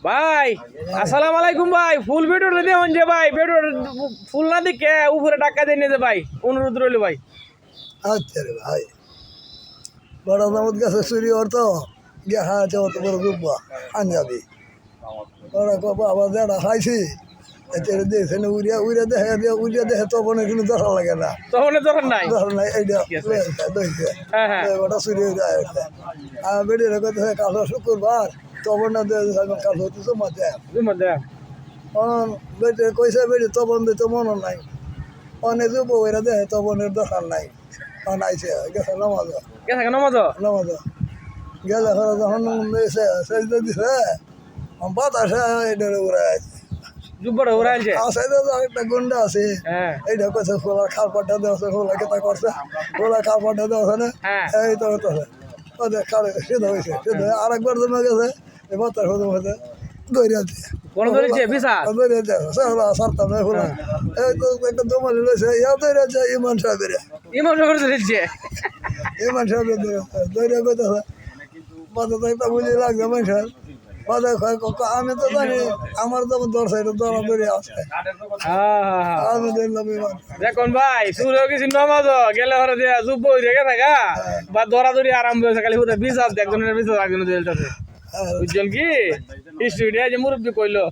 ভাই আসসালামু আলাইকুম ভাই ফুল ভিডিও দেখুন যে ভাই ভিডিও ফুল না দেখে উপরে টাকা দিয়ে নিয়ে ভাই অনুরোধ রইল ভাই। আচ্ছা রে ভাই বড় দামত গেছে চুরি অর্থ গিয়ে হাঁচে অত বড় ডুববা আঞ্জাবি বড় কব আবার যারা খাইছি এতে দিয়েছে না উড়িয়া দেখে তখন কিন্তু ধরা লাগে না তখন যখন নাই ধরা নাই এইটা দইছে হ্যাঁ হ্যাঁ ওটা চুরি হয়ে যায় আর বেরিয়ে রেখে কাল শুক্রবার তখন না কাল হতে জমা দেয় বেটে কইসা বেরিয়ে তখন দিতে মনে নাই অনেক যুব ওইরা দেখে তবনের দরকার নাই আইসে গেছে নামাজ গেছে কেন মজা নামাজ গেলে ঘরে যখন সেজদা দিছে বাতাসে এটা উড়ে জুব্বড় উড়াইছে আছে একটা গুন্ডা আছে হ্যাঁ এইটা কইছে খোলা খাল পাটা দেওয়া খোলা কেতা করছে খোলা খাল পাটা দেওয়া না হ্যাঁ এই তো হতেছে ওদের খালে সিদ্ধ হয়েছে সিদ্ধ হয়ে আরেকবার জমে গেছে এই বাতাস হতে হতে দৌড়িয়াতে কোন ধরেছে বিশাল দৌড়িয়াতে সারতাম না খোলা এই তো একটা দমালি লইছে ইয়া দৌড়িয়াছে ইমান সাহেবের ইমাম সাহেব ধরেছে ইমান সাহেবের দৌড়িয়া কইতেছে বাতা তো একটা বুঝে লাগছে মানুষের বাতা আমি তো জানি আমার তো দর সাইডে দৌড়াদৌড়ি আছে আমি দেখলাম ইমান দেখুন ভাই শুরু হয়ে গেছি নমাজ গেলে ঘরে দিয়া জুব্ব হয়ে গেছে গা বা দৌড়াদৌড়ি আরম্ভ হয়েছে খালি হুদা বিশ্বাস একজনের বিশ্বাস একজনের বুঝছেন কি হিস্ট্রি যে মুরব্বী কইলো